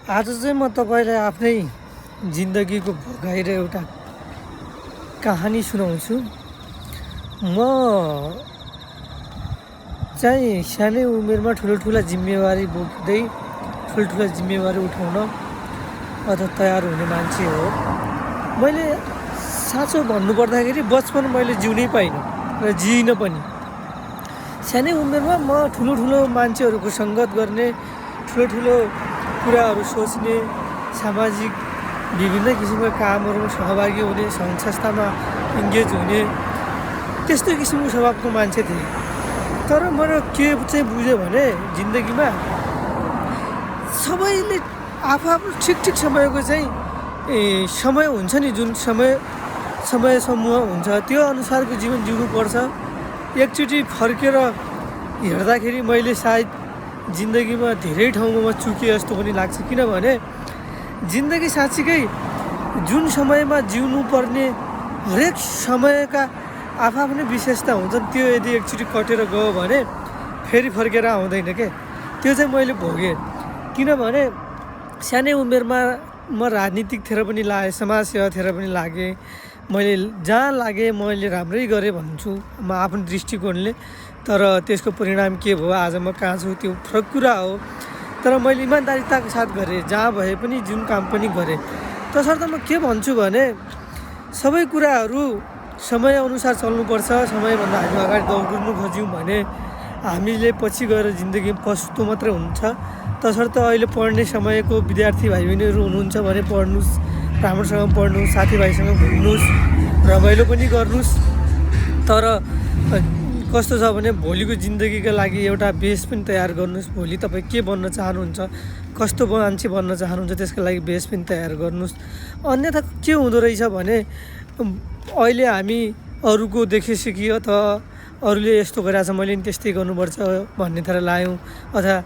आज चाहिँ म तपाईँलाई आफ्नै जिन्दगीको भोगाइ र एउटा कहानी सुनाउँछु। म चाहिँ सानै उमेरमा ठुला जिम्मेवारी बोक्दै ठुल्ठुला जिम्मेवारी उठाउन तयार हुने मान्छे हो। मैले साँचो भन्नुपर्दाखेरि बचपन मैले जिउनै पाइनँ र जिइनँ पनि। सानै उमेरमा म ठुलो मान्छेहरूको सङ्गत गर्ने, ठुलो कुराहरू सोच्ने, सामाजिक विभिन्न किसिमका कामहरूमा सहभागी हुने, सङ्घ संस्थामा इन्गेज हुने त्यस्तो किसिमको स्वभावको मान्छे थिएँ। तर मेरो के चाहिँ बुझ्यो भने जिन्दगीमा सबैले आफ्नो ठिक समयको चाहिँ समय हुन्छ नि, जुन समय समूह हुन्छ त्यो अनुसारको जीवन जिउनुपर्छ। एकचोटि फर्केर हेर्दाखेरि मैले सायद जिन्दगीमा धेरै ठाउँमा म चुकेँ जस्तो पनि लाग्छ। किनभने जिन्दगी साँच्चीकै जुन समयमा जिउनु पर्ने हरेक समयका आफ्नै विशेषता हुन्छन्, त्यो यदि एकचोटि कटेर गयो भने फेरि फर्केर आउँदैन के। त्यो चाहिँ मैले भोगेँ। किनभने सानै उमेरमा म राजनीतिकतिर पनि लागेँ, समाजसेवातिर पनि लागेँ। मैले जहाँ लागेँ मैले राम्रै गरेँ भन्छु म आफ्नो दृष्टिकोणले। तर त्यसको परिणाम के भयो, आज म कहाँ छु त्यो फरक कुरा हो। तर मैले इमान्दारिताको साथ गरेँ, जहाँ भए पनि जुन काम पनि गरेँ। तसर्थ म के भन्छु भने सबै कुराहरू समयअनुसार चल्नुपर्छ। समयभन्दा हामी अगाडि दौड्नु खोज्यौँ भने हामीले पछि गएर जिन्दगीमा पछुतो मात्रै हुन्छ। तसर्थ अहिले पढ्ने समयको विद्यार्थी भाइ बहिनीहरू हुनुहुन्छ भने पढ्नुहोस्, राम्रोसँग पढ्नुहोस्, साथीभाइसँग घुम्नुहोस्, रमाइलो पनि गर्नुहोस्। तर कस्तो छ भने भोलिको जिन्दगीका लागि एउटा बेस पनि तयार गर्नुहोस्। भोलि तपाईँ के बन्न चाहनुहुन्छ, कस्तो मान्छे बन्न चाहनुहुन्छ, त्यसको लागि बेस पनि तयार गर्नुहोस्। अन्यथा के हुँदो रहेछ भने अहिले हामी अरूको देखेसिकी अथवा अरूले यस्तो गरेछ मैले पनि त्यस्तै गर्नुपर्छ भन्नेतिर लाग्यौँ, अथवा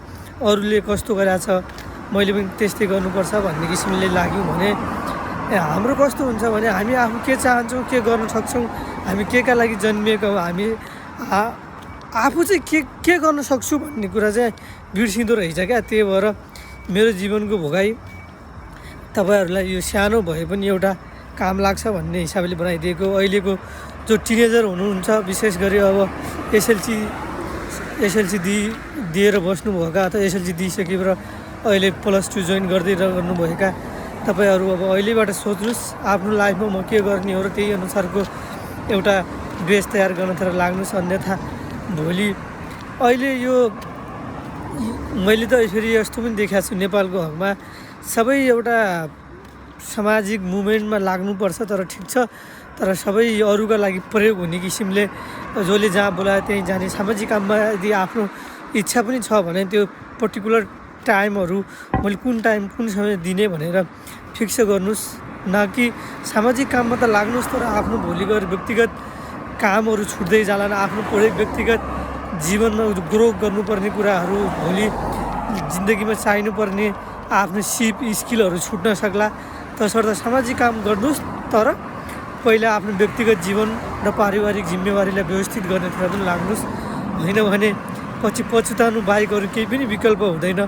अरूले कस्तो गरेछ मैले पनि त्यस्तै गर्नुपर्छ भन्ने किसिमले लाग्यौँ भने हाम्रो कस्तो हुन्छ भने हामी आफू के चाहन्छौँ, के गर्न सक्छौँ, हामी केका लागि जन्मिएका हौँ, हामी आफू चाहिँ के गर्न सक्छु भन्ने कुरा चाहिँ बिर्सिँदो रहेछ क्या। त्यही भएर मेरो जीवनको भोगाइ तपाईँहरूलाई यो सानो भए पनि एउटा काम लाग्छ भन्ने हिसाबले बनाइदिएको। अहिलेको जो टिनेजर हुनुहुन्छ, विशेष गरी अब एसएलसी दिएर बस्नुभएका अथवा एसएलसी दिइसकेर अहिले +2 जोइन गर्दै गर्नुभएका तपाईँहरू अब अहिलेबाट सोच्नुहोस् आफ्नो लाइफमा म के गर्ने हो र त्यही अनुसारको एउटा बेस तयार गर्नतिर लाग्नुहोस्। अन्यथा भोलि अहिले यो मैले त यसरी यस्तो पनि देखाएको छु नेपालको हकमा सबै एउटा सामाजिक मुभमेन्टमा लाग्नुपर्छ। तर ठिक छ, तर सबै अरूका लागि प्रयोग हुने किसिमले जसले जहाँ बोलायो त्यहीँ जाने, सामाजिक काममा यदि आफ्नो इच्छा पनि छ भने त्यो पर्टिकुलर टाइमहरू मैले कुन टाइम कुन समय दिने भनेर फिक्स गर्नुहोस्। न कि सामाजिक काममा त लाग्नुहोस्, तर आफ्नो भोलि गएर व्यक्तिगत कामहरू छुट्दै जाला। आफ्नो व्यक्तिगत जीवनमा ग्रो गर्नुपर्ने कुराहरू, भोलि जिन्दगीमा चाहिनुपर्ने आफ्नो स्किलहरू छुट्न सक्ला। तसर्थ सामाजिक काम गर्नुहोस्, तर पहिला आफ्नो व्यक्तिगत जीवन र पारिवारिक जिम्मेवारीलाई व्यवस्थित गर्नेतिर पनि लाग्नुहोस्। होइन भने पछि पछुताउनु बाहेक अरू केही पनि विकल्प हुँदैन।